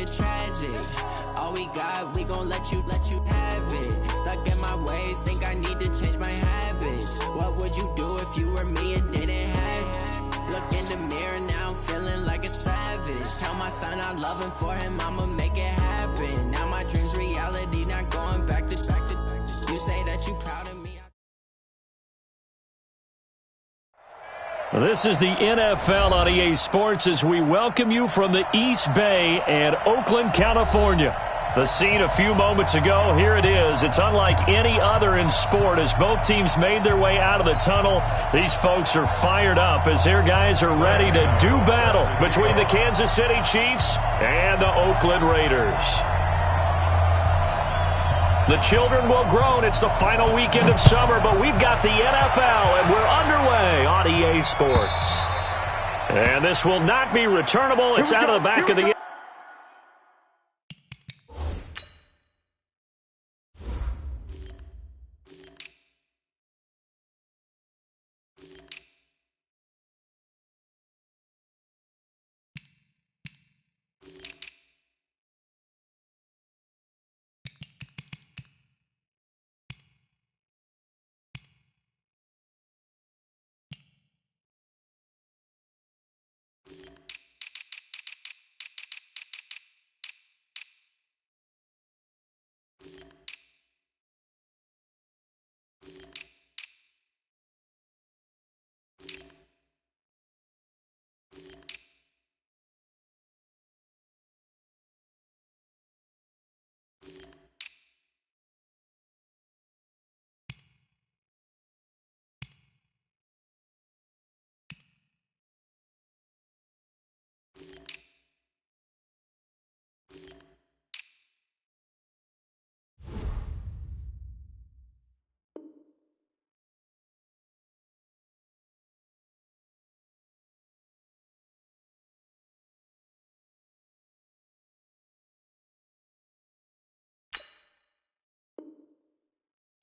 get tragic. All we got, we gon' let you have it. Stuck in my ways, think I need to change my habits. What would you do if you were me and didn't have it? Look in the mirror, now I'm feeling like a savage. Tell my son I love him, for him I'ma make it happen. Now my dream's reality, not going back to. You say that you proud of me. This is the NFL on EA Sports as we welcome you from the East Bay and Oakland, California. The scene a few moments ago, here it is. It's unlike any other in sport as both teams made their way out of the tunnel. These folks are fired up as their guys are ready to do battle between the Kansas City Chiefs and the Oakland Raiders. The children will groan. It's the final weekend of summer, but we've got the NFL, and we're underway on EA Sports. And this will not be returnable. It's out of the back of the...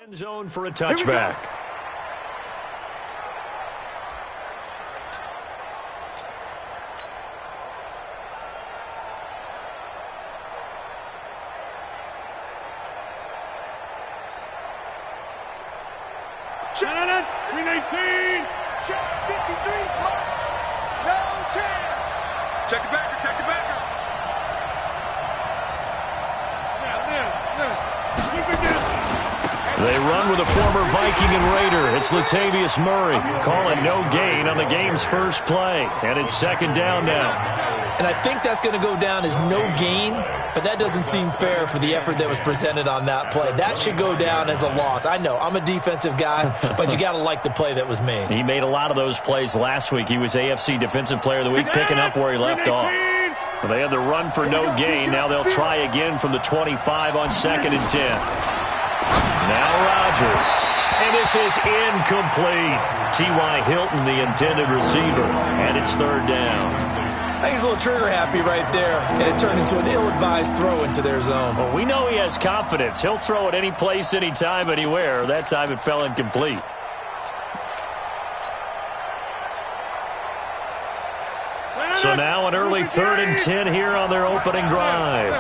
End zone for a touchback. Shannon, 319. Check 53, smart. No chance. Check it backer, check it backer. Keep it down. They run with a former Viking and Raider. It's Latavius Murray calling no gain on the game's first play. And it's second down now. And I think that's going to go down as no gain, but that doesn't seem fair for the effort that was presented on that play. That should go down as a loss. I know, I'm a defensive guy, but you got to like the play that was made. He made a lot of those plays last week. He was AFC Defensive Player of the Week, picking up where he left off. Well, they had the run for no gain. Now they'll try again from the 25 on 2nd and 10. Now Rodgers. And this is incomplete. T.Y. Hilton, the intended receiver. And it's third down. I think he's a little trigger happy right there, and it turned into an ill-advised throw into their zone. Well, we know he has confidence. He'll throw it any place, anytime, anywhere. That time it fell incomplete. So now an early 3rd and 10 here on their opening drive.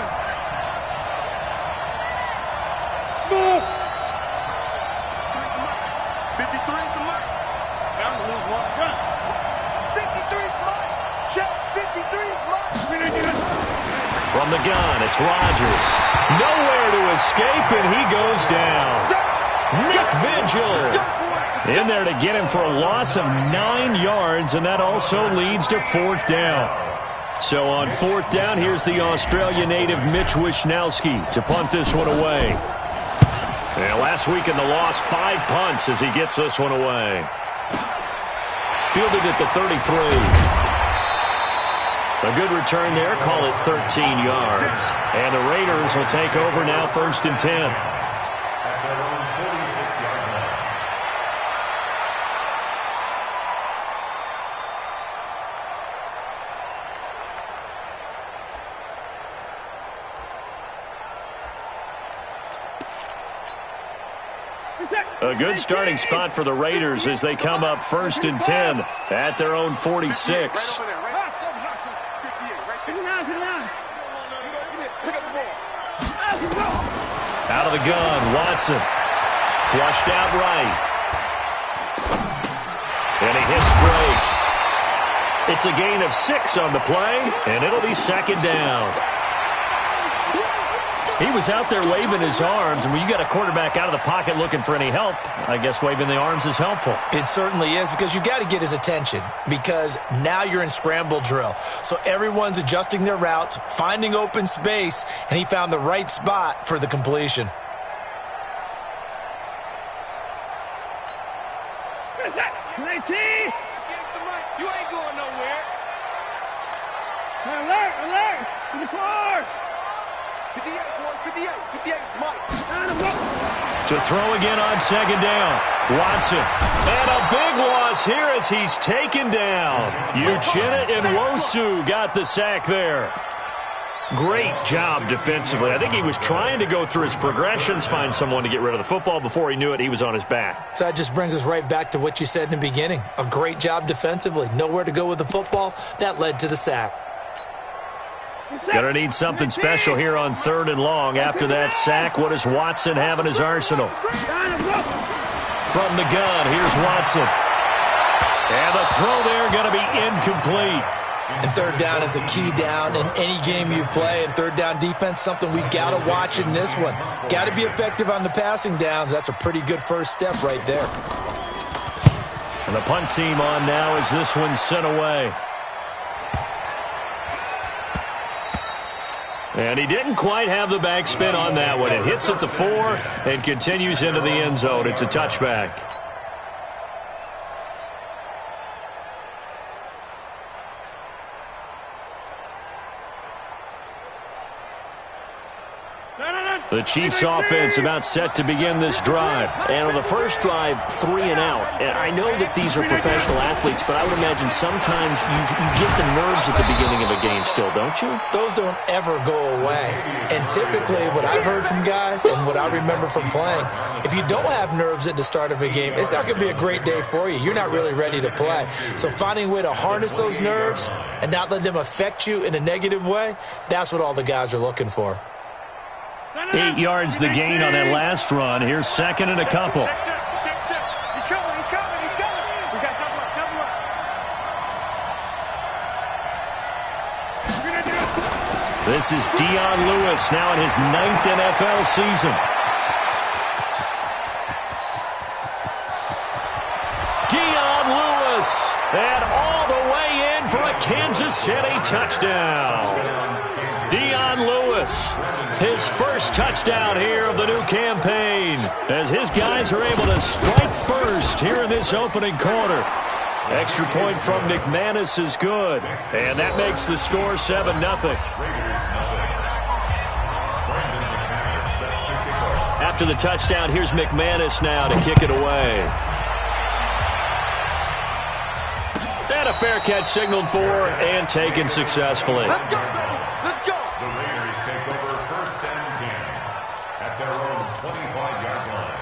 Small. 53 to mark. Down to lose one. Run. 53 smart. Check 53 smart. From the gun, it's Rodgers. Nowhere to escape, and he goes down. Nick Vigil in there to get him for a loss of 9 yards, and that also leads to 4th down. So on 4th down, here's the Australia native Mitch Wishnowsky to punt this one away. And last week in the loss, 5 punts as he gets this one away. Fielded at the 33. A good return there, call it 13 yards. And the Raiders will take over now 1st and 10. A good starting spot for the Raiders as they come up 1st and 10 at their own 46. Pick up the ball. Out of the gun, Watson. Flushed out right. And he hits Drake. It's a gain of 6 on the play, and it'll be second down. He was out there waving his arms, and when you got a quarterback out of the pocket looking for any help, I guess waving the arms is helpful. It certainly is, because you got to get his attention, because now you're in scramble drill. So everyone's adjusting their routes, finding open space, and he found the right spot for the completion. What is that? 19! You ain't going nowhere. Alert! Alert! 54! 58, boys, 58, 58, Mike. To throw again on second down. Watson. And a big loss here as he's taken down. Uchenna Nwosu got the sack there. Great job defensively. I think he was trying to go through his progressions, find someone to get rid of the football. Before he knew it, he was on his back. So that just brings us right back to what you said in the beginning. A great job defensively. Nowhere to go with the football. That led to the sack. Gonna need something special here on 3rd and long. After that sack, what does Watson have in his arsenal? From the gun, here's Watson. And the throw there gonna be incomplete. And 3rd down is a key down in any game you play. And 3rd down defense, something we got to watch in this one. Got to be effective on the passing downs. That's a pretty good first step right there. And the punt team on now as this one's sent away. And he didn't quite have the backspin on that one. It hits at the 4 and continues into the end zone. It's a touchback. The Chiefs offense about set to begin this drive. And on the first drive, 3 and out. And I know that these are professional athletes, but I would imagine sometimes you get the nerves at the beginning of a game still, don't you? Those don't ever go away. And typically what I've heard from guys and what I remember from playing, if you don't have nerves at the start of a game, it's not going to be a great day for you. You're not really ready to play. So finding a way to harness those nerves and not let them affect you in a negative way, that's what all the guys are looking for. 8 yards the gain on that last run. Here's 2nd and a couple. He's coming, he's coming, he's coming. We got double up, double up. This is Dion Lewis now in his 9th NFL season. Dion Lewis, and all the way in for a Kansas City touchdown. Dion Lewis, his first touchdown here of the new campaign, as his guys are able to strike first here in this opening quarter. Extra point from McManus is good, and that makes the score 7-0. After the touchdown, here's McManus now to kick it away. And a fair catch signaled for and taken successfully. Let's go, let's go. The Raiders take over 1st and 10 at their own 25-yard line.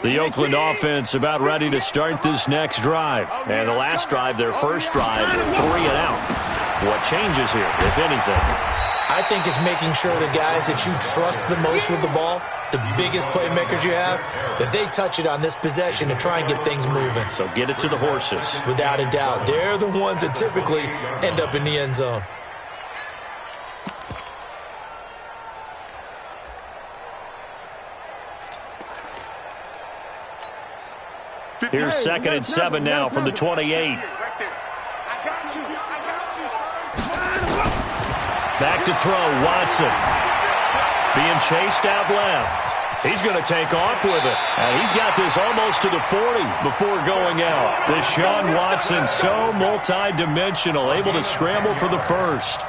The Oakland offense about ready to start this next drive. And the last drive, their first drive, 3 and out. What changes here, if anything? I think it's making sure the guys that you trust the most with the ball, the biggest playmakers you have, that they touch it on this possession to try and get things moving. So get it to the horses. Without a doubt. They're the ones that typically end up in the end zone. Here's 2nd and 7 now from the 28. Back to throw, Watson. Being chased out left. He's going to take off with it. And he's got this almost to the 40 before going out. Deshaun Watson, so multi-dimensional, able to scramble for the first.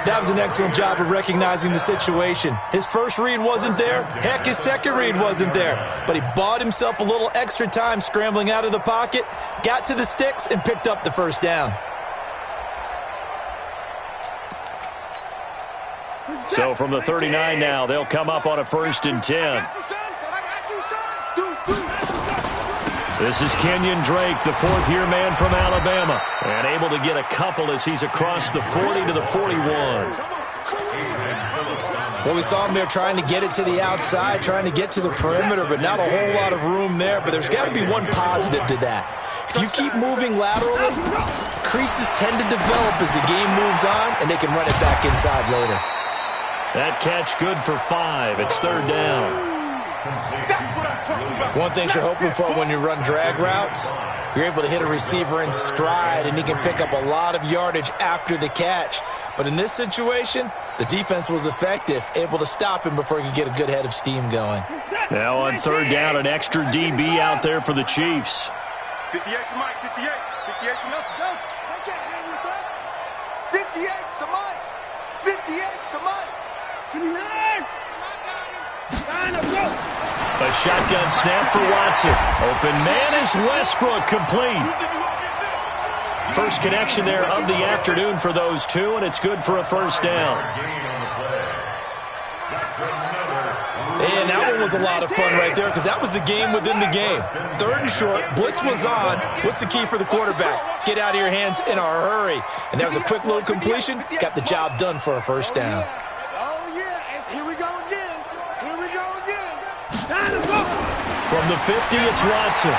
That was an excellent job of recognizing the situation. His first read wasn't there. Heck, his second read wasn't there. But he bought himself a little extra time scrambling out of the pocket, got to the sticks, and picked up the first down. So from the 39 now, they'll come up on a 1st and 10. This is Kenyon Drake, the fourth-year man from Alabama, and able to get a couple as he's across the 40 to the 41. Well, we saw him there trying to get it to the outside, trying to get to the perimeter, but not a whole lot of room there. But there's got to be one positive to that. If you keep moving laterally, creases tend to develop as the game moves on, and they can run it back inside later. That catch good for 5. It's 3rd down. One thing you're hoping for when you run drag routes, you're able to hit a receiver in stride, and he can pick up a lot of yardage after the catch. But in this situation, the defense was effective, able to stop him before he could get a good head of steam going. Now on 3rd down, an extra DB out there for the Chiefs. 58 to Mike, 58. 58 to nothing. Go. They can't hang with us. 58 to Mike. 58 to Mike. 59. A shotgun snap for Watson. Open man is Westbrook, complete. First connection there of the afternoon for those two, and it's good for a 1st down. And that one was a lot of fun right there because that was the game within the game. 3rd and short, blitz was on. What's the key for the quarterback? Get out of your hands in a hurry. And that was a quick little completion. Got the job done for a 1st down. From the 50, it's Watson.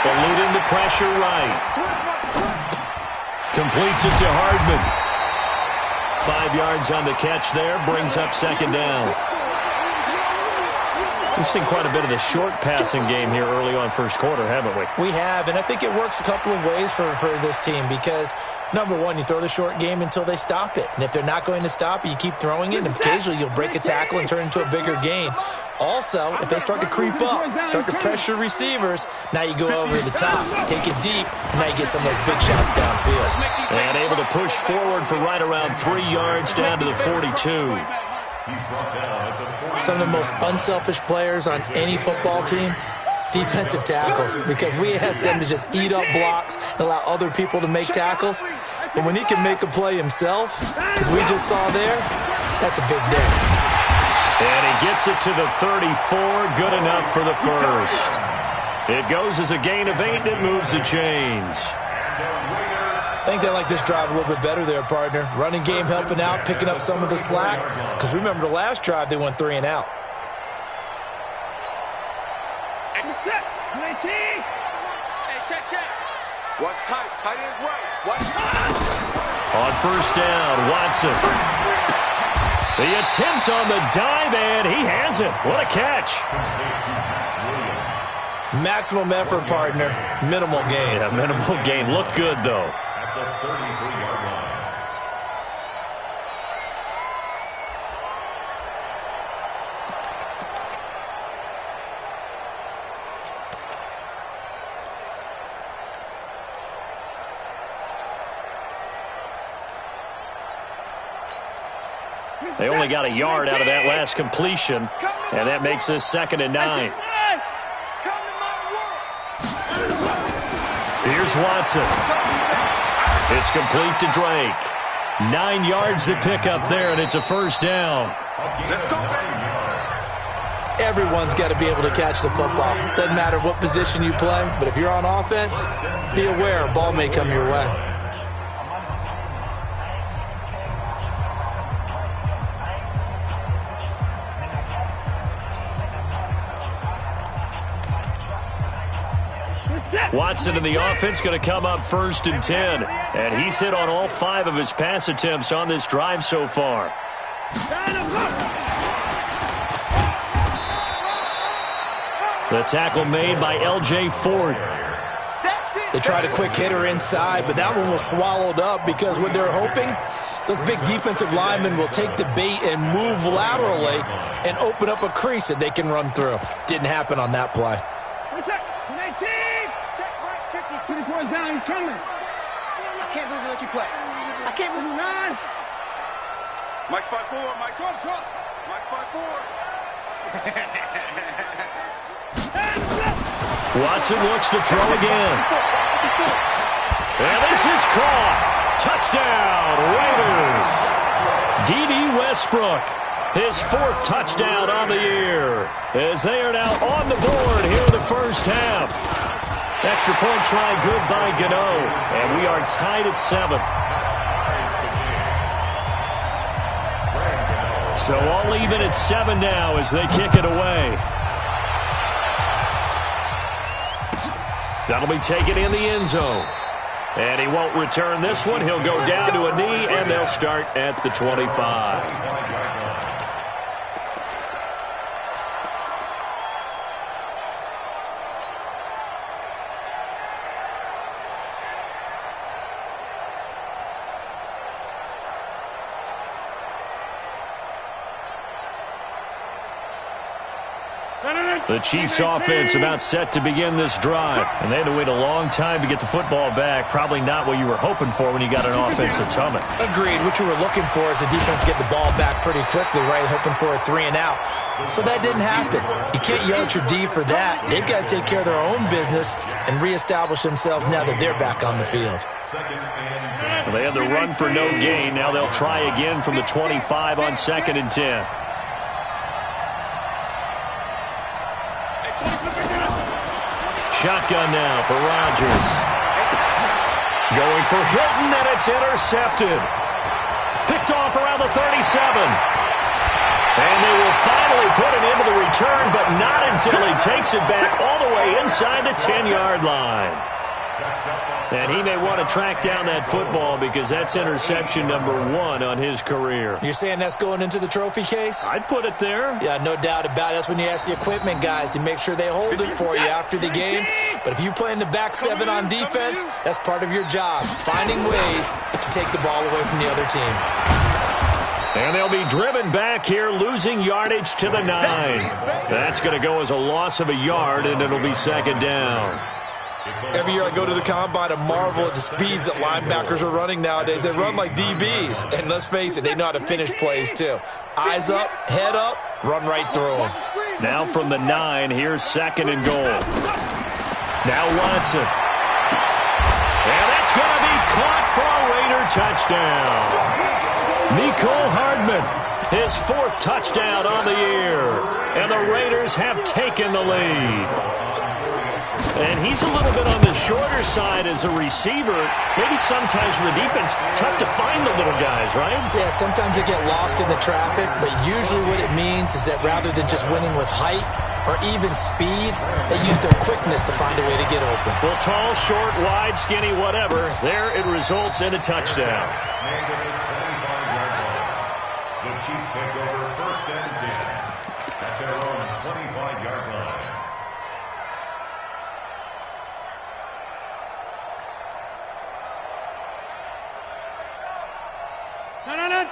Eluding the pressure right. Completes it to Hardman. 5 yards on the catch there. Brings up 2nd down. We've seen quite a bit of the short passing game here early on 1st quarter, haven't we? We have, and I think it works a couple of ways for this team because, number one, you throw the short game until they stop it. And if they're not going to stop it, you keep throwing it, and occasionally you'll break a tackle and turn into a bigger gain. Also, if they start to creep up, start to pressure receivers, now you go over the top, take it deep, and now you get some of those big shots downfield. And able to push forward for right around 3 yards down to the 42. Some of the most unselfish players on any football team, defensive tackles, because we ask them to just eat up blocks and allow other people to make tackles. But when he can make a play himself, as we just saw there, that's a big day. And he gets it to the 34, good enough for the first. It goes as a gain of 8, and it moves the chains. I think they like this drive a little bit better there, partner. Running game helping out, picking up some of the slack. Because remember the last drive, they went 3 and out. Watch tight. Tight ends right. Watch tight. On 1st down, Watson. The attempt on the dive, and he has it. What a catch. Maximum effort, partner. Minimal gain. Yeah, minimal gain. Looked good, though. The 33-yard line. They only got a yard out of that last completion, and that makes this 2nd and 9. Here's Watson. It's complete to Drake. 9 yards to pick up there, and it's a 1st down. Everyone's got to be able to catch the football. Doesn't matter what position you play, but if you're on offense, be aware a ball may come your way. Watson in the offense going to come up 1st and 10. And he's hit on all 5 of his pass attempts on this drive so far. The tackle made by L.J. Ford. They tried a quick hitter inside, but that one was swallowed up because what they're hoping, those big defensive linemen will take the bait and move laterally and open up a crease that they can run through. Didn't happen on that play. What's up? 19! Check right 50. 24's down, he's coming. I can't believe they let you play. I can't believe you, man. Mike's 5'4", Mike. Short. Mike's 5'4". Watson looks to throw again. And this is caught. Touchdown, Raiders. D.D. Westbrook, his 4th touchdown on the year, as they are now on the board here in the first half. Extra point try good by Gano, and we are tied at 7. So all even at 7 now as they kick it away. That'll be taken in the end zone. And he won't return this one. He'll go down to a knee, and they'll start at the 25. The Chiefs offense about set to begin this drive. And they had to wait a long time to get the football back. Probably not what you were hoping for when you got an offense that's humming. Agreed. What you were looking for is the defense get the ball back pretty quickly, right? Hoping for a 3 and out. So that didn't happen. You can't yell at your D for that. They've got to take care of their own business and reestablish themselves now that they're back on the field. Well, they had the run for no gain. Now they'll try again from the 25 on 2nd and 10. Shotgun now for Rodgers. Going for Hilton, and it's intercepted. Picked off around the 37. And they will finally put it into the return, but not until he takes it back all the way inside the 10-yard line. And he may want to track down that football because that's interception number 1 on his career. You're saying that's going into the trophy case? I'd put it there. Yeah, no doubt about it. That's when you ask the equipment guys to make sure they hold it for you after the game. But if you play in the back 7 on defense, that's part of your job, finding ways to take the ball away from the other team. And they'll be driven back here, losing yardage to the 9. That's going to go as a loss of a yard, and it'll be 2nd down. Every year I go to the combine and marvel at the speeds that linebackers are running nowadays. They run like DBs. And let's face it, they know how to finish plays too. Eyes up, head up, run right through them. Now from the 9, here's 2nd and goal. Now Watson. And that's going to be caught for a Raider touchdown. Mecole Hardman, his 4th touchdown on the year. And the Raiders have taken the lead. And he's a little bit on the shorter side as a receiver. Maybe sometimes for the defense, tough to find the little guys, right? Yeah, sometimes they get lost in the traffic, but usually what it means is that rather than just winning with height or even speed, they use their quickness to find a way to get open. Well, tall, short, wide, skinny, whatever, there it results in a touchdown. The Chiefs take over 1st and 10 at their own 25-yard line.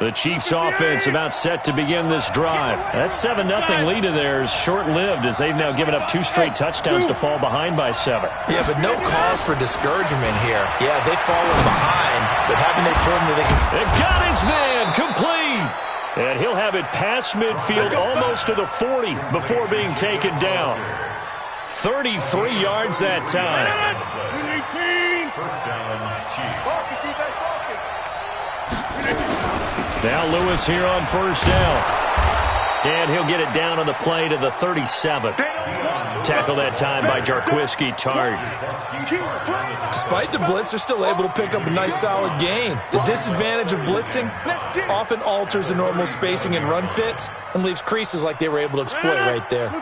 The Chiefs offense about set to begin this drive. That 7-0 lead of theirs short-lived as they've now given up 2 straight touchdowns to fall behind by 7. Yeah, but no cause for discouragement here. Yeah, they've fallen behind, but haven't they proven that they can... They've got his man complete. And he'll have it past midfield almost to the 40 before being taken down. 33 yards that time. 1st down, Chiefs. Now Lewis here on 1st down. And he'll get it down on the play to the 37. Tackle that time by Jarquiski Tart. Despite the blitz, they're still able to pick up a nice solid gain. The disadvantage of blitzing often alters the normal spacing and run fits and leaves creases like they were able to exploit right there.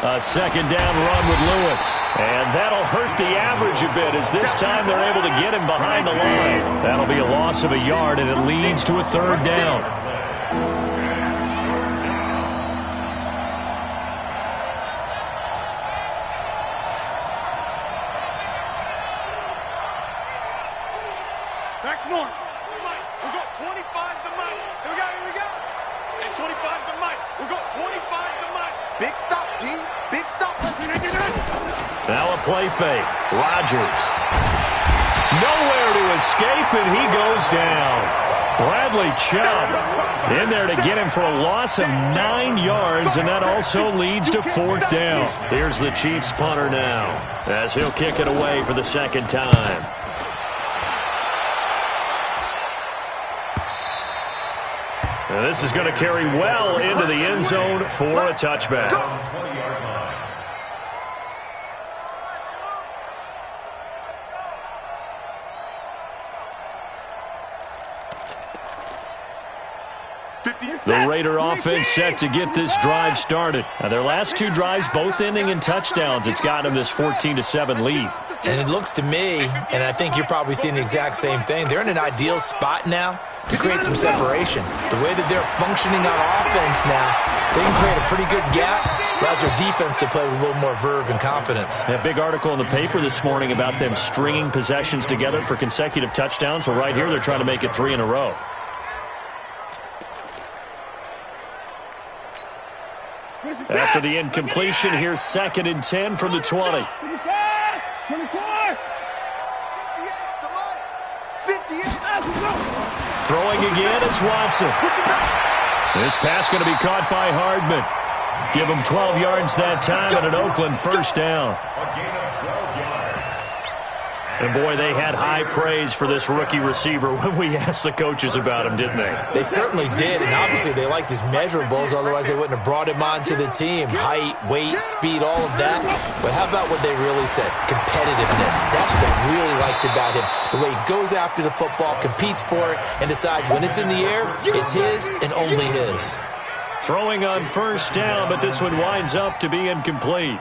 A second down run with Lewis. And that'll hurt the average a bit as this time they're able to get him behind the line. That'll be a loss of a yard, and it leads to a third down. Back north. We got 25 to Mike. Here we go. And 25 to Mike. We got 25 to Mike. Big stop, G. Big stop. Now a play fake. Rodgers. Nowhere to escape, and he goes down. Bradley Chubb in there to get him for a loss of 9 yards, and that also leads to fourth down. Here's the Chiefs punter now as he'll kick it away for the second time. Now this is going to carry well into the end zone for a touchback. The Raider offense set to get this drive started. Now their last 2 drives both ending in touchdowns. It's gotten them this 14-7 lead. And it looks to me, and I think you're probably seeing the exact same thing, they're in an ideal spot now to create some separation. The way that they're functioning on offense now, they can create a pretty good gap, allows their defense to play with a little more verve and confidence. A big article in the paper this morning about them stringing possessions together for consecutive touchdowns. Well, right here they're trying to make it 3 in a row. After the incompletion, here's 2nd and 10 from the 20. 24! Throwing again is Watson. This pass going to be caught by Hardman. Give him 12 yards that time and an Oakland first down. And, boy, they had high praise for this rookie receiver when we asked the coaches about him, didn't they? They certainly did, and obviously they liked his measurables, otherwise they wouldn't have brought him onto the team. Height, weight, speed, all of that. But how about what they really said? Competitiveness. That's what they really liked about him. The way he goes after the football, competes for it, and decides when it's in the air, it's his and only his. Throwing on first down, but this one winds up to be incomplete.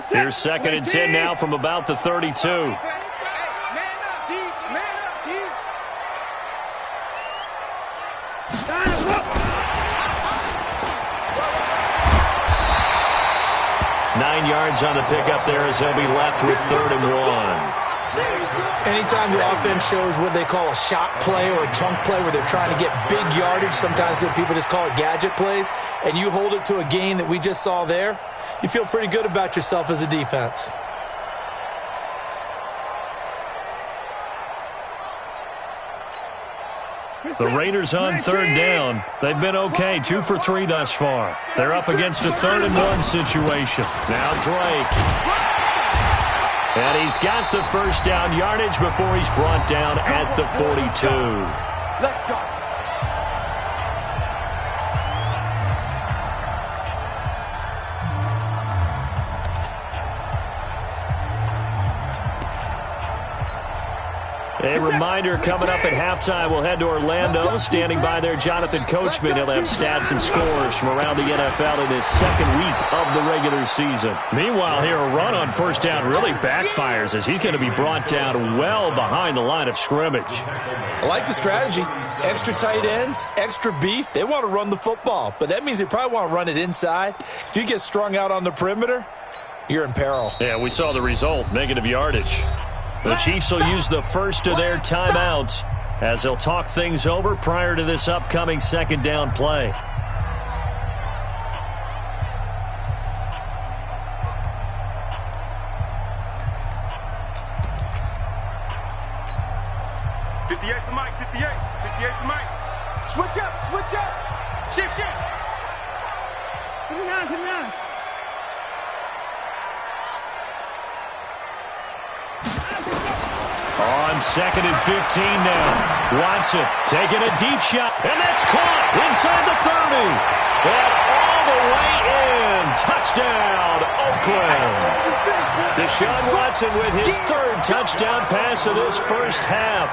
Here's 2nd and 10 now from about the 32. Man up, D. Man up, D. 9 yards on the pickup there as they'll be left with 3rd and 1. Anytime the offense shows what they call a shot play or a chunk play where they're trying to get big yardage, sometimes people just call it gadget plays, and you hold it to a gain that we just saw there, you feel pretty good about yourself as a defense. The Raiders on 3rd down. They've been okay, 2 for 3 thus far. They're up against a 3rd and 1 situation. Now Drake. And he's got the first down yardage before he's brought down at the 42. Let's go. A reminder, coming up at halftime, we'll head to Orlando. Standing by there, Jonathan Coachman. He'll have stats and scores from around the NFL in his 2nd week of the regular season. Meanwhile, here, a run on first down really backfires as he's going to be brought down well behind the line of scrimmage. I like the strategy. Extra tight ends, extra beef. They want to run the football, but that means they probably want to run it inside. If you get strung out on the perimeter, you're in peril. Yeah, we saw the result, negative yardage. The Chiefs will use the first of their timeouts as they'll talk things over prior to this upcoming 2nd down play. Switch up. Shift. 59. On 2nd and 15 now. Watson taking a deep shot, and that's caught inside the 30. And all the way in. Touchdown, Oakland. Deshaun Watson with his third touchdown pass of this first half.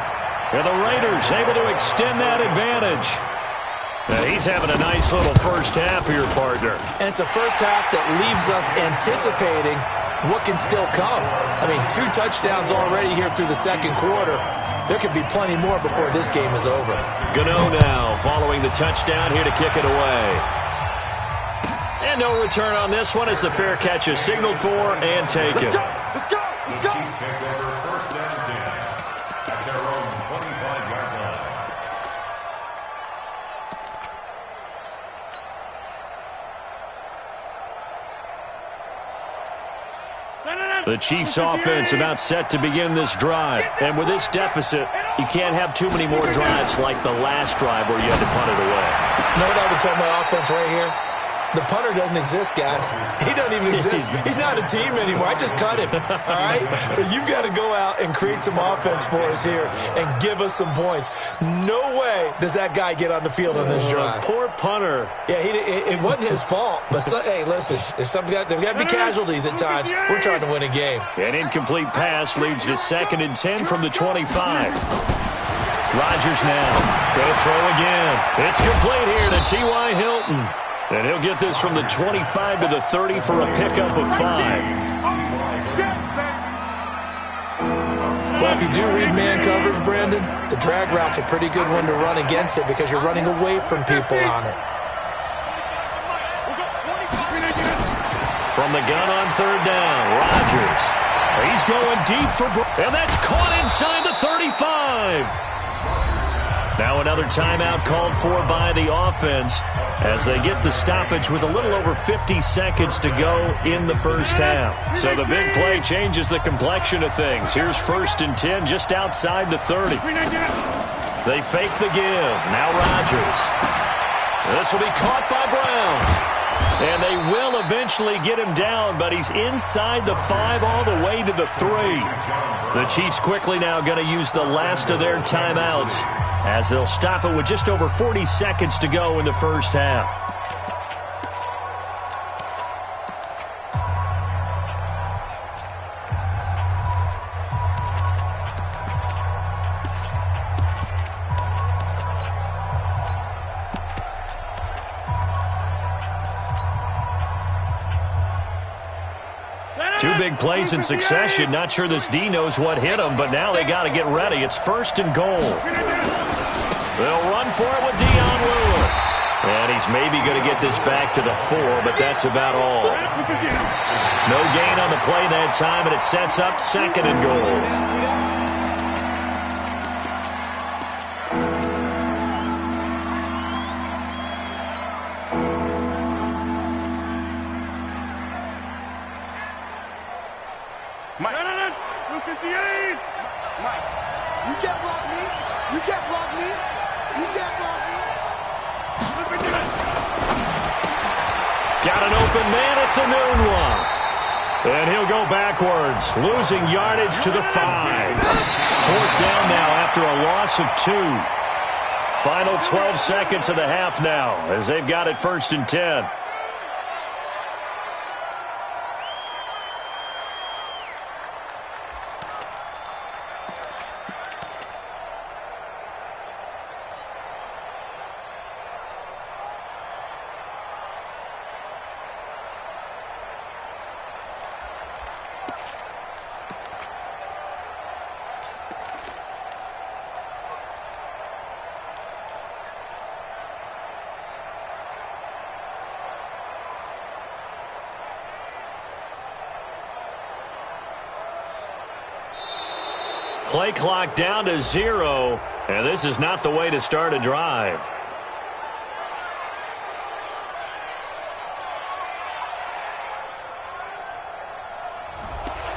And the Raiders able to extend that advantage. Now he's having a nice little first half of your partner. And it's a first half that leaves us anticipating what can still come. I mean, 2 touchdowns already here through the second quarter. There could be plenty more before this game is over. Gano now following the touchdown here to kick it away. And no return on this one as the fair catch is signaled for and taken. Let's go! The Chiefs take over first and 10 at their own 25-yard line. The Chiefs offense about set to begin this drive. And with this deficit, you can't have too many more drives like the last drive where you had to punt it away. You know what I would tell my offense right here? The punter doesn't exist, guys. He doesn't even exist. He's not a team anymore. I just cut him, all right? So you've got to go out and create some offense for us here and give us some points. No way does that guy get on the field on this drive. Poor punter. Yeah, it wasn't his fault. But, hey, listen, there's got to be casualties at times. We're trying to win a game. An incomplete pass leads to 2nd and 10 from the 25. Rodgers now. Going to throw again. It's complete here to T.Y. Hilton. And he'll get this from the 25 to the 30 for a pickup of 5. Well, if you do read man coverage, Brandon, the drag route's a pretty good one to run against it because you're running away from people on it. From the gun on 3rd down, Rodgers. He's going deep for and that's caught inside the 35. Now another timeout called for by the offense as they get the stoppage with a little over 50 seconds to go in the first half. So the big play changes the complexion of things. Here's 1st and 10 just outside the 30. They fake the give. Now Rodgers. This will be caught by Brown. And they will eventually get him down, but he's inside the 5 all the way to the 3. The Chiefs quickly now going to use the last of their timeouts as they'll stop it with just over 40 seconds to go in the first half. Two big plays in succession. Not sure this D knows what hit him, but now they got to get ready. It's 1st and goal. They'll run for it with Dion Lewis. And he's maybe going to get this back to the 4, but that's about all. No gain on the play that time, and it sets up 2nd and goal. Mike. Mike, you can't block me. You can't block me. You can't block me. Got an open man. It's a noon one. And he'll go backwards, losing yardage to the 5. 4th down now after a loss of 2. Final 12 seconds of the half now as they've got it 1st and 10. Play clock down to 0, and this is not the way to start a drive.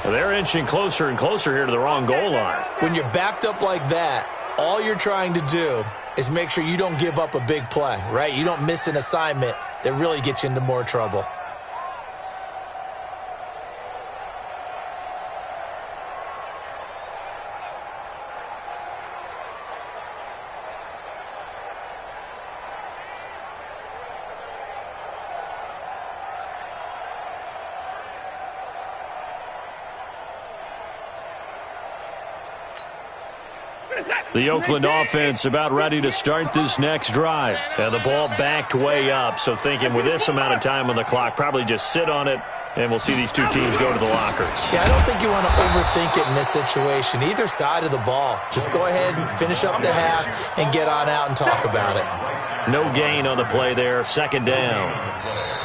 They're inching closer and closer here to the wrong goal line. When you're backed up like that, all you're trying to do is make sure you don't give up a big play, right? You don't miss an assignment that really gets you into more trouble. The Oakland offense about ready to start this next drive. And the ball backed way up, so thinking with this amount of time on the clock, probably just sit on it, and we'll see these two teams go to the lockers. Yeah, I don't think you want to overthink it in this situation. Either side of the ball. Just go ahead and finish up the half and get on out and talk about it. No gain on the play there, second down.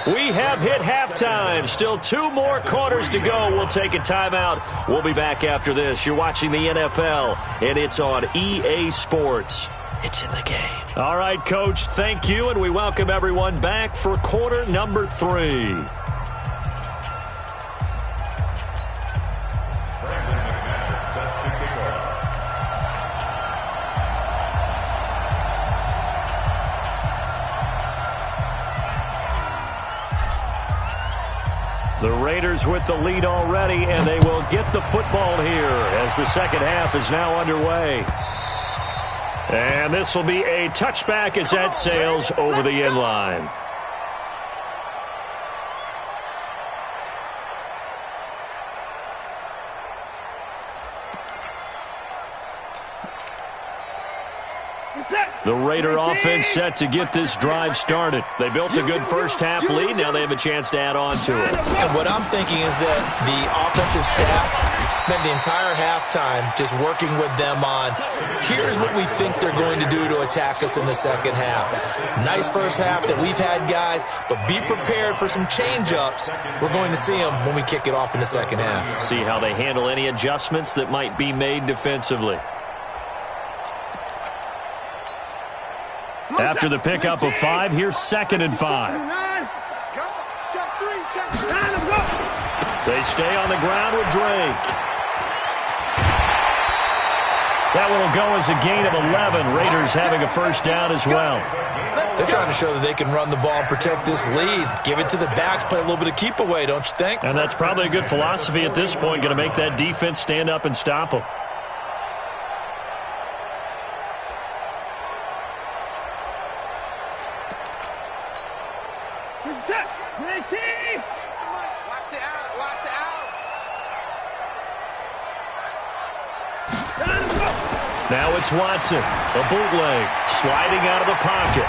We have hit halftime. Still 2 more quarters to go. We'll take a timeout. We'll be back after this. You're watching the NFL, and it's on EA Sports. It's in the game. All right, Coach, thank you, and we welcome everyone back for quarter number 3. The Raiders with the lead already, and they will get the football here as the second half is now underway. And this will be a touchback as that sails over the end line. The Raider offense set to get this drive started. They built a good first-half lead. Now they have a chance to add on to it. And what I'm thinking is that the offensive staff spent the entire halftime just working with them on, here's what we think they're going to do to attack us in the second half. Nice first half that we've had, guys, but be prepared for some change-ups. We're going to see them when we kick it off in the second half. See how they handle any adjustments that might be made defensively. After the pickup of 5, here's 2nd and 5. They stay on the ground with Drake. That one will go as a gain of 11. Raiders having a first down as well. They're trying to show that they can run the ball and protect this lead. Give it to the backs, play a little bit of keep away, don't you think? And that's probably a good philosophy at this point, going to make that defense stand up and stop them. Now it's Watson, a bootleg, sliding out of the pocket.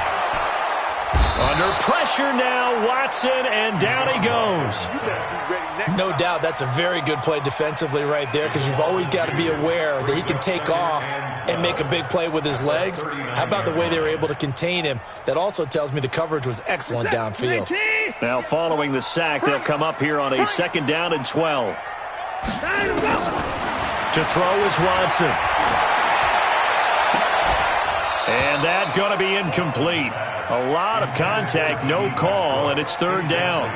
Under pressure now, Watson, and down he goes. No doubt that's a very good play defensively right there, because you've always got to be aware that he can take off and make a big play with his legs. How about the way they were able to contain him? That also tells me the coverage was excellent downfield. Now following the sack, they'll come up here on a 2nd down and 12. To throw is Watson. And that's going to be incomplete. A lot of contact, no call, and it's 3rd down.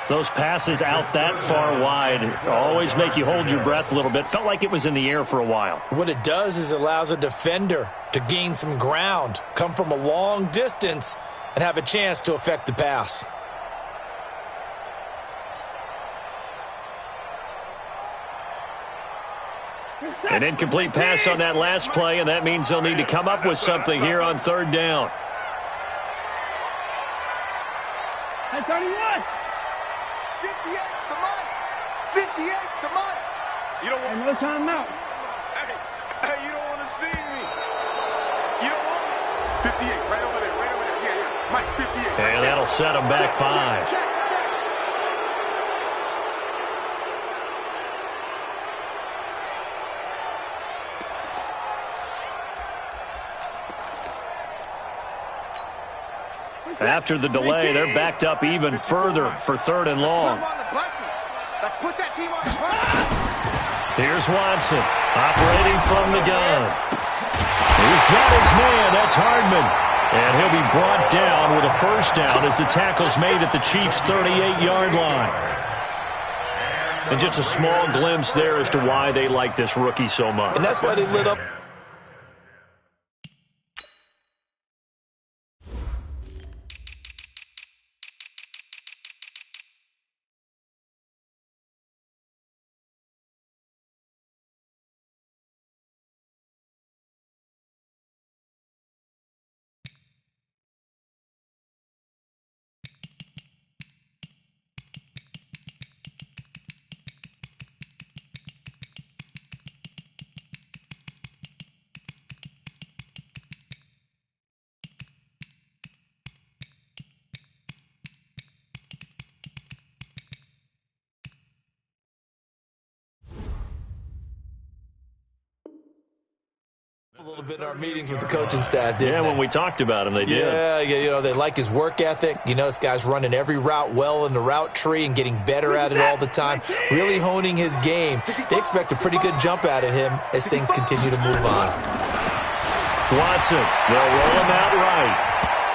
Those passes out that far wide always make you hold your breath a little bit. Felt like it was in the air for a while. What it does is allows a defender to gain some ground, come from a long distance, and have a chance to affect the pass. An incomplete pass on that last play, and that means they'll need to come up with something here on 3rd down. Hey, 31. 58, come on. 58, come on. You don't want no timeout. Hey, you don't want to see me. You don't want 58, right over there, right over there. Yeah. Mike, 58. And that'll set them back 5. Check. After the delay, they're backed up even further for 3rd and long. Let's put that team on the bus. Here's Watson, operating from the gun. He's got his man, that's Hardman. And he'll be brought down with a first down as the tackle's made at the Chiefs' 38-yard line. And just a small glimpse there as to why they like this rookie so much. And that's why they lit up. a little bit in our meetings with the coaching staff, didn't they? When we talked about him, they did. Yeah, they like his work ethic. This guy's running every route well in the route tree and getting better at it all the time, really honing his game. They expect a pretty good jump out of him as things continue to move on. Watson, they'll roll him out right.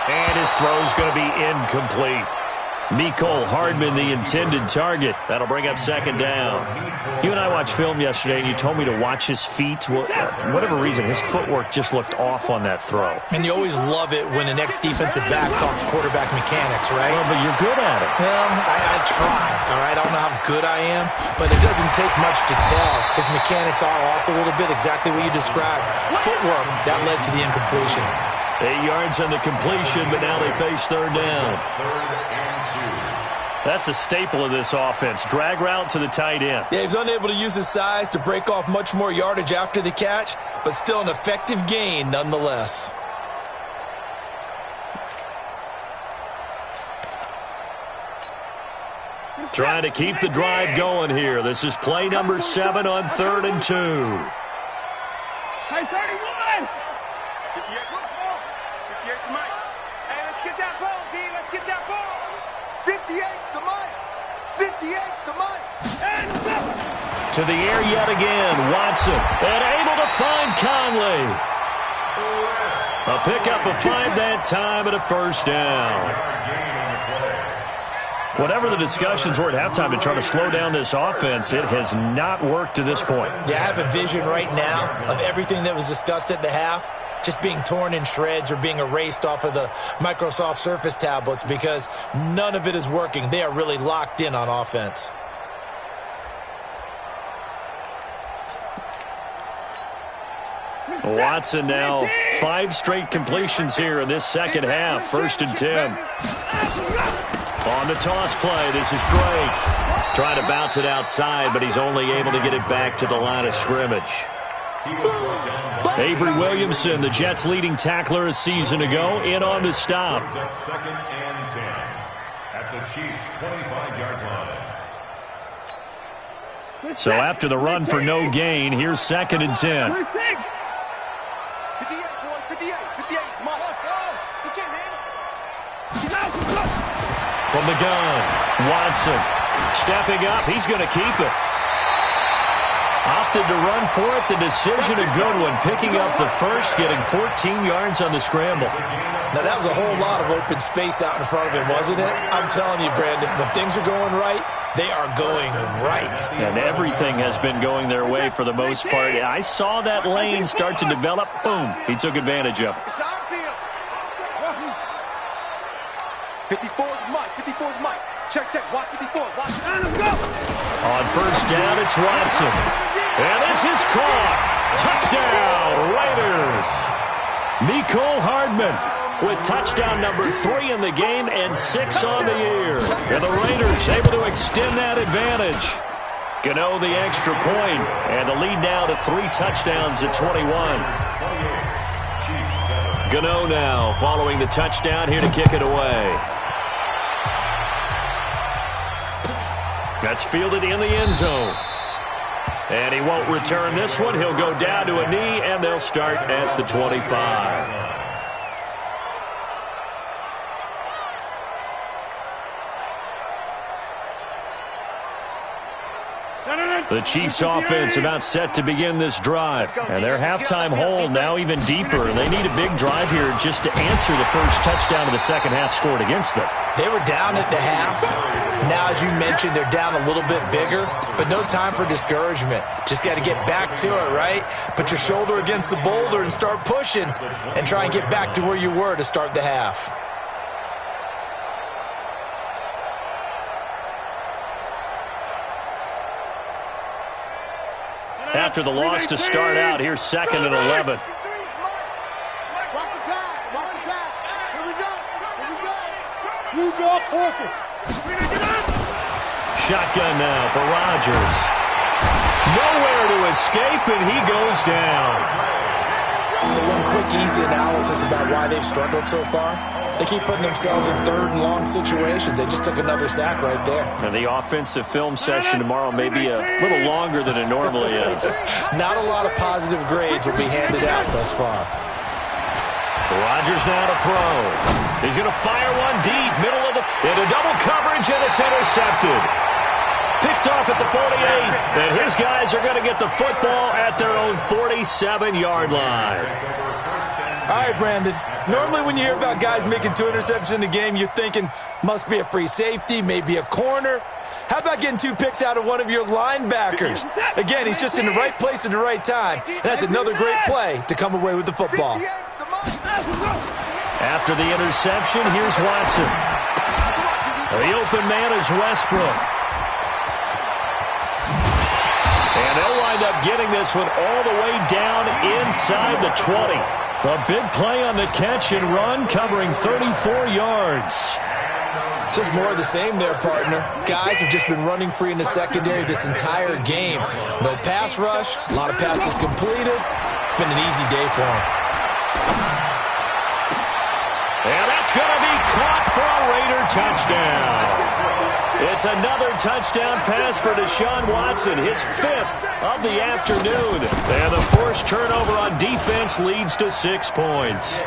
And his throw's going to be incomplete. Mecole Hardman, the intended target. That'll bring up second down. You and I watched film yesterday, and you told me to watch his feet. For whatever reason, his footwork just looked off on that throw. And you always love it when the next defensive back talks quarterback mechanics, right? Well, but you're good at it. Well, I try, all right? I don't know how good I am, but it doesn't take much to tell. His mechanics are off a little bit, exactly what you described. Footwork, that led to the incompletion. 8 yards on the completion, but now they face third down. That's a staple of this offense. Drag route to the tight end. Yeah, he's unable to use his size to break off much more yardage after the catch, but still an effective gain nonetheless. Trying to keep the drive going here. This is play number 7 on 3rd and 2. Hey, 31! 58, look small. 58 to Mike. Hey, let's get that ball, D. Let's get that ball. 58's to Mike. 58's to Mike. And to the air yet again. Watson. And able to find Conley. A pickup of 5 that time and a first down. Whatever the discussions were at halftime to try to slow down this offense, it has not worked to this point. Yeah, I have a vision right now of everything that was discussed at the half just being torn in shreds or being erased off of the Microsoft Surface tablets because none of it is working. They are really locked in on offense. Watson now 5 straight completions here in this second half. 1st and 10. On the toss play, this is Drake. Trying to bounce it outside, but he's only able to get it back to the line of scrimmage. Avery Williamson, the Jets' leading tackler a season ago, in on the stop. 2nd and 10 at the Chiefs' 25-yard line. So after the run for no gain, here's 2nd and 10. 58, boy, 58. Come on, let's go. You can't, man. From the gun, Watson stepping up. He's going to keep it. Opted to run for it. The decision a good one. Picking up the first, getting 14 yards on the scramble. Now, that was a whole lot of open space out in front of him, wasn't it? I'm telling you, Brandon, when things are going right, they are going right. And everything has been going their way for the most part. I saw that lane start to develop. Boom. He took advantage of it. It's our field. 54's Mike. 54's Mike. Check. Watch 54. Watch. Let's go. On first down, it's Watson. And this is caught. Touchdown, Raiders. Mecole Hardman with touchdown number 3 in the game and 6 on the year. And the Raiders able to extend that advantage. Gano the extra point, and the lead now to 3 touchdowns at 21. Gano now following the touchdown here to kick it away. That's fielded in the end zone. And he won't return this one. He'll go down to a knee, and they'll start at the 25. The Chiefs offense about set to begin this drive. And their halftime hole now even deeper. And they need a big drive here just to answer the first touchdown of the second half scored against them. They were down at the half. Now, as you mentioned, they're down a little bit bigger, but no time for discouragement. Just got to get back to it, right? Put your shoulder against the boulder and start pushing and try and get back to where you were to start the half. After the loss to start out, here's 2nd and 11. Watch the pass. Watch the pass. Here we go. You go focus. Shotgun now for Rodgers. Nowhere to escape, and he goes down. So one quick, easy analysis about why they've struggled so far. They keep putting themselves in third and long situations. They just took another sack right there. And the offensive film session tomorrow may be a little longer than it normally is. Not a lot of positive grades will be handed out thus far. Rodgers now to throw. He's going to fire one deep, middle of the... into double coverage, and it's intercepted. Picked off at the 48, and his guys are going to get the football at their own 47-yard line. All right, Brandon. Normally when you hear about guys making 2 interceptions in the game, you're thinking, must be a free safety, maybe a corner. How about getting 2 picks out of one of your linebackers? Again, he's just in the right place at the right time, and that's another great play to come away with the football. After the interception, here's Watson. The open man is Westbrook. And they'll wind up getting this one all the way down inside the 20. A big play on the catch and run, covering 34 yards. Just more of the same there, partner. Guys have just been running free in the secondary this entire game. No pass rush, a lot of passes completed. Been an easy day for them. And that's going to be caught for a Raider touchdown. It's another touchdown pass for Deshaun Watson, his 5th of the afternoon. And the forced turnover on defense leads to 6 points.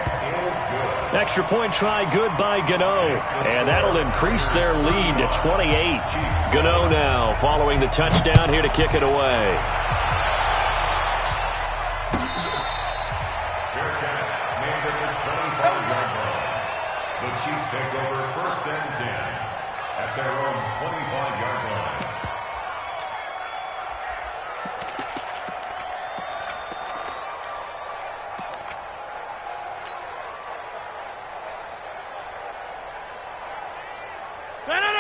Extra point try good by Gano. And that'll increase their lead to 28. Gano now following the touchdown here to kick it away. The Chiefs take over 1st and 10 at their own 25-yard line.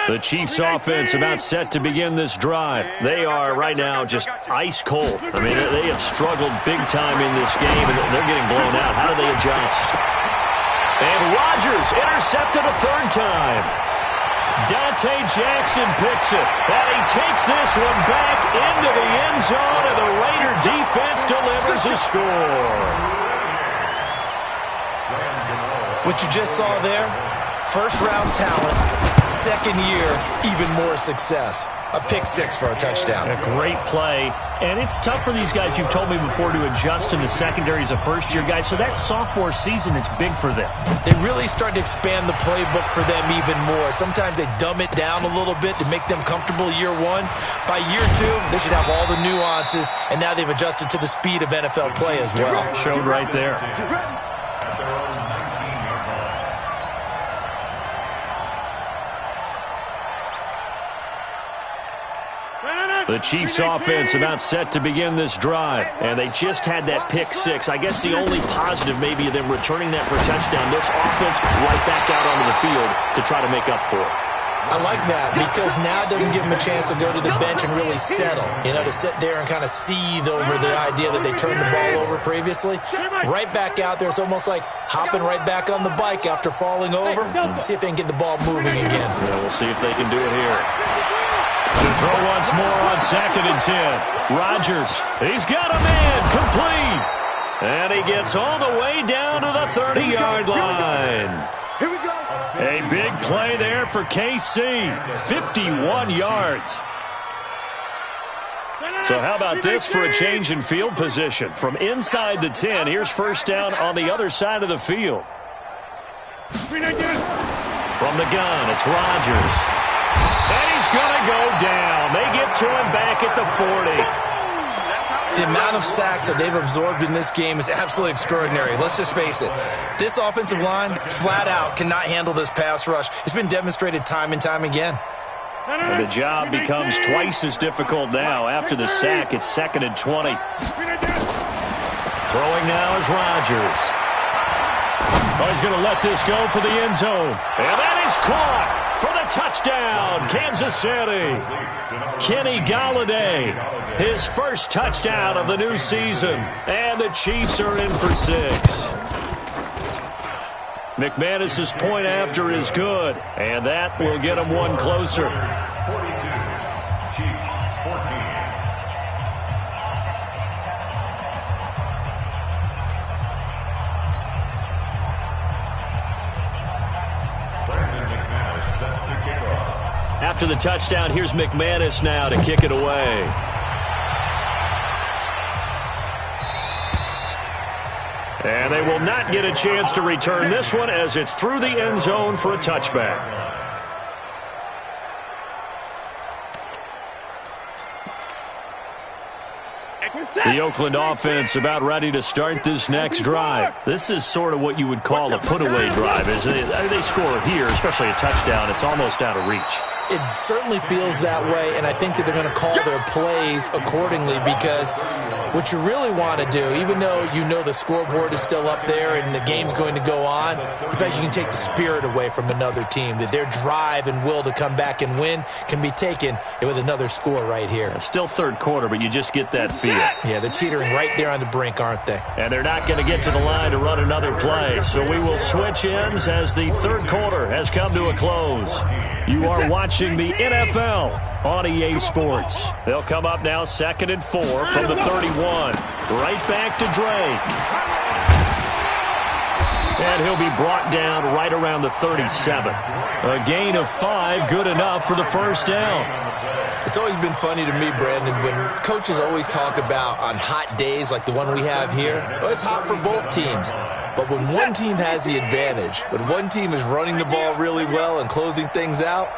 The Chiefs offense about set to begin this drive. They are right now just ice cold. I mean, they have struggled big time in this game, and they're getting blown out. How do they adjust? And Rodgers intercepted a 3rd time. Dante Jackson picks it. And he takes this one back into the end zone, and the Raider defense delivers a score. What you just saw there, first-round talent, second year, even more success. A pick 6 for a touchdown. A great play. And it's tough for these guys, you've told me before, to adjust in the secondary as a first-year guy. So that sophomore season is big for them. They really start to expand the playbook for them even more. Sometimes they dumb it down a little bit to make them comfortable year 1. By year 2, they should have all the nuances, and now they've adjusted to the speed of NFL play as well. Showed right there. The Chiefs offense about set to begin this drive. And they just had that pick 6. I guess the only positive maybe of them returning that for a touchdown. This offense right back out onto the field to try to make up for it. I like that because now it doesn't give them a chance to go to the bench and really settle. You know, to sit there and kind of seethe over the idea that they turned the ball over previously. Right back out there. It's almost like hopping right back on the bike after falling over. See if they can get the ball moving again. Yeah, we'll see if they can do it here. To throw once more on 2nd and 10. Rodgers, he's got a man, complete. And he gets all the way down to the 30-yard line. Here we go. A big play there for KC, 51 yards. So how about this for a change in field position? From inside the 10, here's first down on the other side of the field. From the gun, it's Rodgers. And he's going to go down. They get to him back at the 40. The amount of sacks that they've absorbed in this game is absolutely extraordinary. Let's just face it. This offensive line, flat out, cannot handle this pass rush. It's been demonstrated time and time again. And the job becomes twice as difficult now. After the sack, it's 2nd and 20. Throwing now is Rodgers. Oh, he's going to let this go for the end zone. And that is caught for the touchdown, Kansas City. Kenny Golladay, his first touchdown of the new season. And the Chiefs are in for 6. McManus's point after is good, and that will get him one closer. 42, Chiefs 14. After the touchdown, here's McManus now to kick it away. And they will not get a chance to return this one as it's through the end zone for a touchback. The Oakland offense about ready to start this next drive. This is sort of what you would call a put-away drive. As they score here, especially a touchdown, it's almost out of reach. It certainly feels that way, and I think that they're going to call their plays accordingly because what you really want to do, even though you know the scoreboard is still up there and the game's going to go on, in fact, you can take the spirit away from another team, that their drive and will to come back and win can be taken with another score right here. It's still third quarter, but you just get that feel. Yeah, they're teetering right there on the brink, aren't they? And they're not going to get to the line to run another play, so we will switch ends as the third quarter has come to a close. You are watching the NFL on EA Sports. They'll come up now 2nd and 4 from the 31. Right back to Drake. And he'll be brought down right around the 37. A gain of 5, good enough for the first down. It's always been funny to me, Brandon, when coaches always talk about on hot days like the one we have here, it's hot for both teams. But when one team has the advantage, when one team is running the ball really well and closing things out,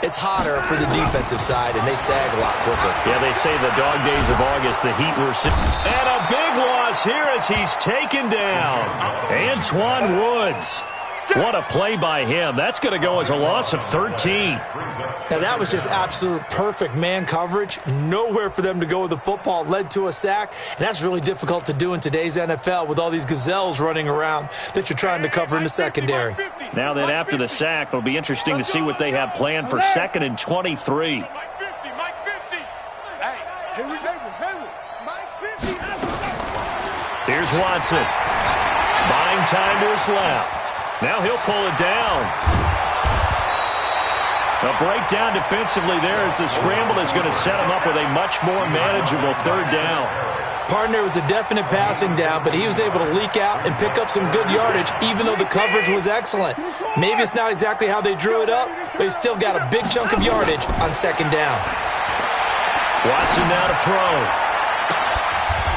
it's hotter for the defensive side, and they sag a lot quicker. Yeah, they say the dog days of August, the heat were sitting. And a big loss here as he's taken down. Antoine Woods. What a play by him. That's going to go as a loss of 13. Now, that was just absolute perfect man coverage. Nowhere for them to go with the football. Led to a sack, and that's really difficult to do in today's NFL with all these gazelles running around that you're trying to cover in the secondary. Now then, after the sack, it'll be interesting to see what they have planned for 2nd and 23. Here's Watson. Buying time to his left. Now he'll pull it down. A breakdown defensively there as the scramble is going to set him up with a much more manageable third down. Partner was a definite passing down, but he was able to leak out and pick up some good yardage, even though the coverage was excellent. Maybe it's not exactly how they drew it up, but he still got a big chunk of yardage on 2nd down. Watson now to throw.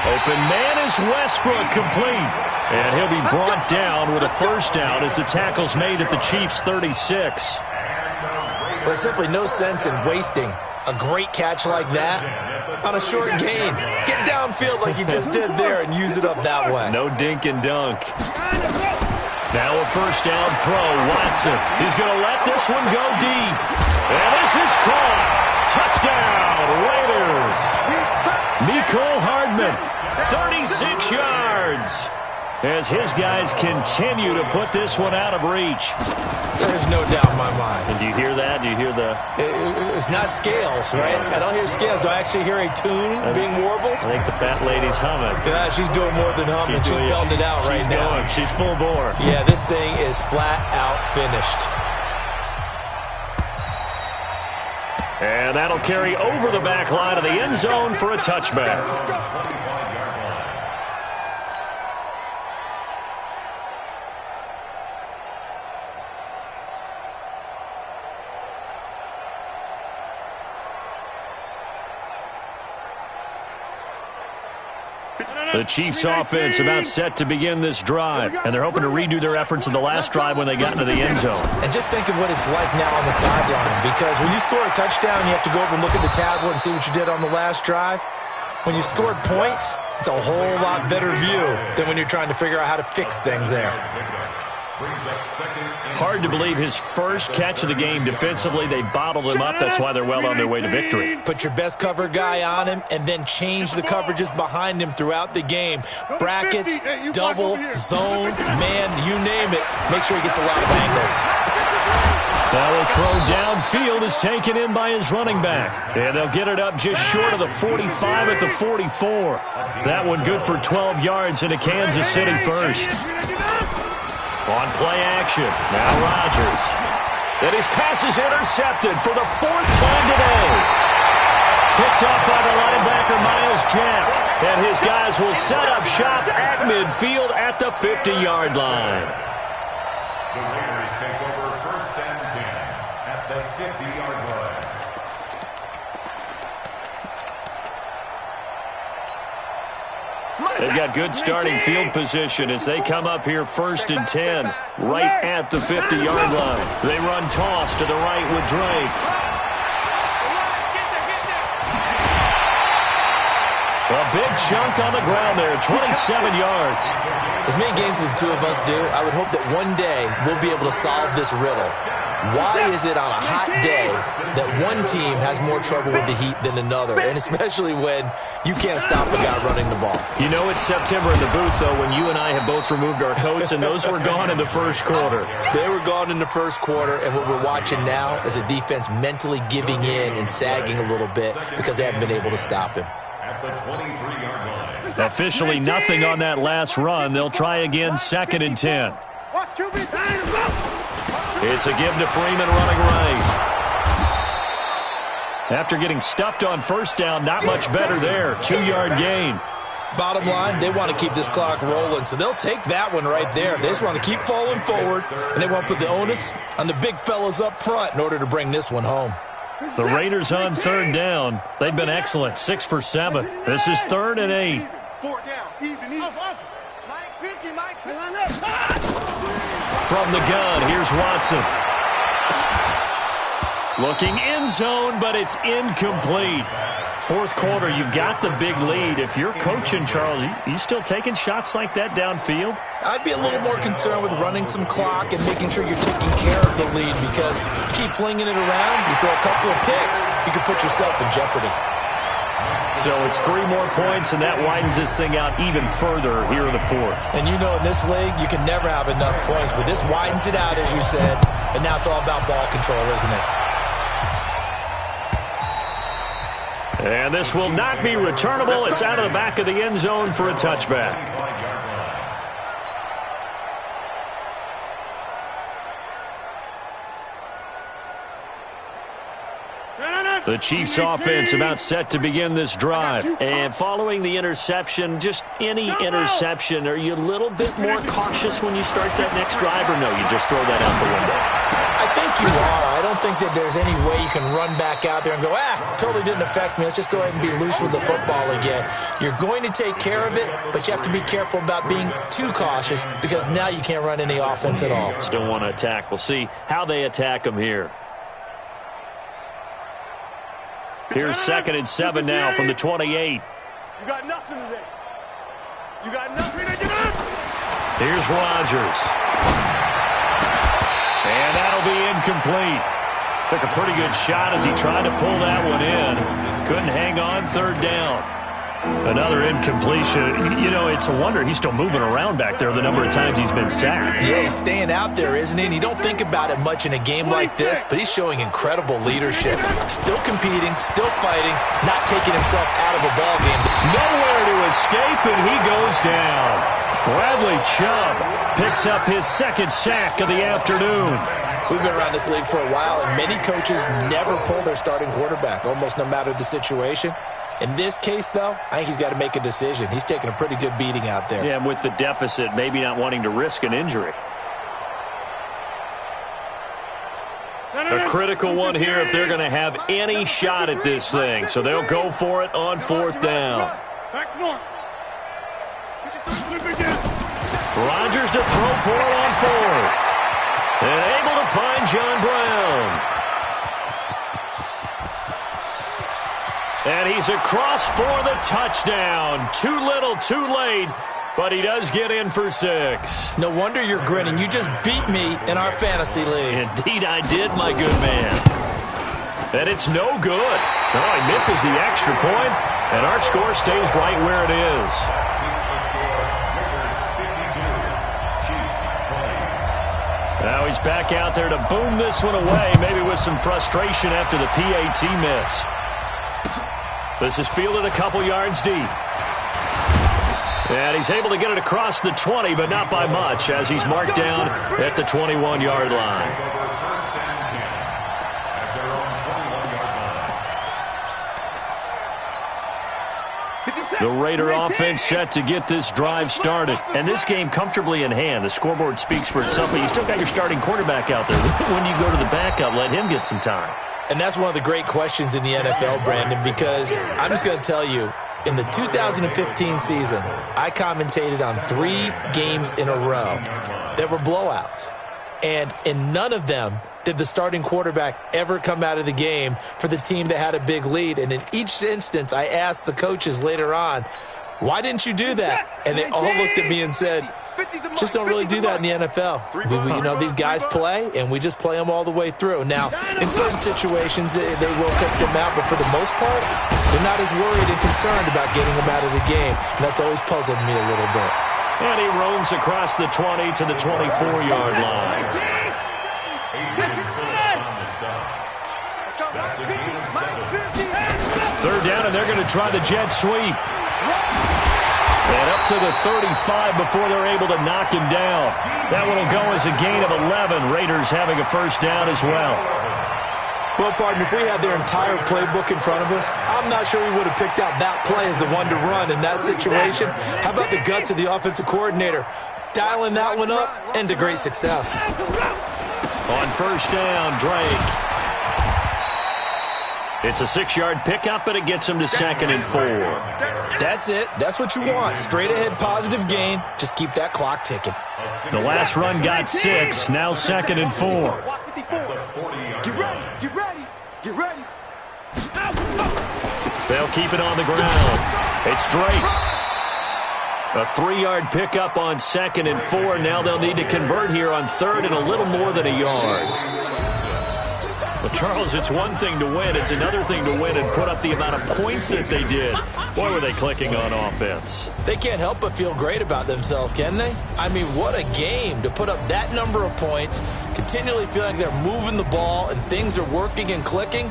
Open man is Westbrook, complete. And he'll be brought down with a first down as the tackle's made at the Chiefs' 36. Well, there's simply no sense in wasting a great catch like that on a short gain. Get downfield like you just did there and use it up that way. No dink and dunk. Now a first down throw. Watson. He's going to let this one go deep. And this is caught. Touchdown, Raiders. Mecole Hardman, 36 yards. As his guys continue to put this one out of reach. There's no doubt in my mind. And do you hear that? Do you hear the... It's not scales, right? I don't hear scales. Do I actually hear a tune being warbled? I think the fat lady's humming. Yeah, she's doing more than humming. She's belting it out right now. She's full bore. Yeah, this thing is flat out finished. And that'll carry over the back line of the end zone for a touchback. The Chiefs offense about set to begin this drive, and they're hoping to redo their efforts in the last drive when they got into the end zone. And just think of what it's like now on the sideline, because when you score a touchdown, you have to go over and look at the tablet and see what you did on the last drive. When you scored points, it's a whole lot better view than when you're trying to figure out how to fix things there. Hard to believe his first catch of the game defensively. They bottled him up. That's why they're well on their way to victory. Put your best cover guy on him and then change the coverages behind him throughout the game. Brackets, double, zone, man, you name it. Make sure he gets a lot of angles. Now a throw downfield is taken in by his running back. And they'll get it up just short of the 45 at the 44. That one good for 12 yards into Kansas City first. On play action, now Rodgers. And his pass is intercepted for the 4th time today. Picked up by the linebacker, Myles Jack. And his guys will set up shop at midfield at the 50-yard line. The Raiders take over 1st and 10 at at the 50-yard line. They've got good starting field position as they come up here 1st and 10, right at the 50-yard line. They run toss to the right with Drake. A big chunk on the ground there, 27 yards. As many games as the two of us do, I would hope that one day we'll be able to solve this riddle. Why is it on a hot day that one team has more trouble with the heat than another, and especially when you can't stop a guy running the ball? You know it's September in the booth, though, when you and I have both removed our coats, and those were gone in the first quarter. They were gone in the first quarter, and what we're watching now is a defense mentally giving in and sagging a little bit because they haven't been able to stop him. At the 23-yard line. Officially nothing on that last run. They'll try again 2nd and 10. It's a give to Freeman running right. After getting stuffed on first down, not much better there. 2-yard gain. Bottom line, they want to keep this clock rolling, so they'll take that one right there. They just want to keep falling forward, and they want to put the onus on the big fellas up front in order to bring this one home. The Raiders on 3rd down. They've been excellent, 6 for 7. This is 3rd and 8. 4 down, even. Mike 50, Mike 50. From the gun, here's Watson. Looking end zone, but it's incomplete. 4th quarter, you've got the big lead. If you're coaching, Charles, you still taking shots like that downfield? I'd be a little more concerned with running some clock and making sure you're taking care of the lead, because you keep flinging it around, you throw a couple of picks, you could put yourself in jeopardy. So it's 3 more points, and that widens this thing out even further here in the 4th. And you know in this league, you can never have enough points, but this widens it out, as you said, and now it's all about ball control, isn't it? And this will not be returnable. It's out of the back of the end zone for a touchback. The Chiefs offense about set to begin this drive. And following the interception, just any interception, are you a little bit more cautious when you start that next drive, or no, you just throw that out the window? I think you are. I don't think that there's any way you can run back out there and go, totally didn't affect me. Let's just go ahead and be loose with the football again. You're going to take care of it, but you have to be careful about being too cautious, because now you can't run any offense at all. Still want to attack. We'll see how they attack them here. Here's 2nd and 7 now from the 28. You got nothing today. You got nothing to give up. Here's Rodgers. And that'll be incomplete. Took a pretty good shot as he tried to pull that one in. Couldn't hang on, 3rd down. Another incompletion. You know, it's a wonder he's still moving around back there the number of times he's been sacked. Yeah, he's staying out there, isn't he? And you don't think about it much in a game like this, but he's showing incredible leadership. Still competing, still fighting, not taking himself out of a ball game. Nowhere to escape, and he goes down. Bradley Chubb picks up his 2nd sack of the afternoon. We've been around this league for a while, and many coaches never pull their starting quarterback, almost no matter the situation. In this case, though, I think he's got to make a decision. He's taking a pretty good beating out there. Yeah, and with the deficit, maybe not wanting to risk an injury. A critical one here if they're going to have any shot at this thing. So they'll go for it on 4th down. Rodgers to throw for it on 4th. And able to find John Brown. And he's across for the touchdown. Too little, too late, but he does get in for 6. No wonder you're grinning. You just beat me in our fantasy league. Indeed I did, my good man. And it's no good. No, he misses the extra point, and our score stays right where it is. Now he's back out there to boom this one away, maybe with some frustration after the PAT miss. This is fielded a couple yards deep. And he's able to get it across the 20, but not by much, as he's marked down at the 21-yard line. The Raider offense set to get this drive started. And this game comfortably in hand. The scoreboard speaks for itself, but you still got your starting quarterback out there. When you go to the backup, let him get some time. And that's one of the great questions in the NFL, Brandon, because I'm just going to tell you, in the 2015 season, I commentated on 3 games in a row that were blowouts. And in none of them did the starting quarterback ever come out of the game for the team that had a big lead. And in each instance, I asked the coaches later on, why didn't you do that? And they all looked at me and said, just don't really do that in the NFL. These guys play, and we just play them all the way through. Now, in certain situations, they will take them out, but for the most part, they're not as worried and concerned about getting them out of the game. And that's always puzzled me a little bit. And he roams across the 20 to the 24-yard line. Third down, and they're going to try the jet sweep. And up to the 35 before they're able to knock him down. That one will go as a gain of 11. Raiders having a first down as well. Well, partner, if we had their entire playbook in front of us, I'm not sure we would have picked out that play as the one to run in that situation. How about the guts of the offensive coordinator? Dialing that one up and to great success. On first down, Drake. It's a 6-yard pickup, but it gets him to 2nd and 4. That's it. That's what you want. Straight ahead positive gain. Just keep that clock ticking. The last run got 6. Now 2nd and 4. Get ready. Get ready. Get ready. They'll keep it on the ground. It's Drake. A 3-yard pickup on 2nd and 4. Now they'll need to convert here on 3rd and a little more than a yard. Well, Charles, it's one thing to win. It's another thing to win and put up the amount of points that they did. Boy, were they clicking on offense. They can't help but feel great about themselves, can they? I mean, what a game to put up that number of points, continually feeling like they're moving the ball and things are working and clicking.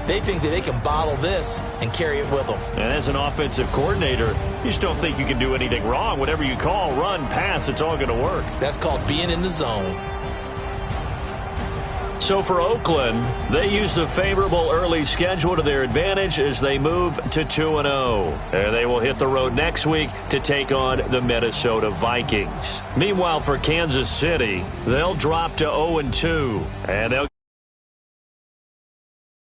They think that they can bottle this and carry it with them. And as an offensive coordinator, you just don't think you can do anything wrong. Whatever you call, run, pass, it's all going to work. That's called being in the zone. So for Oakland, they use the favorable early schedule to their advantage as they move to 2-0. And they will hit the road next week to take on the Minnesota Vikings. Meanwhile, for Kansas City, they'll drop to 0-2. And they'll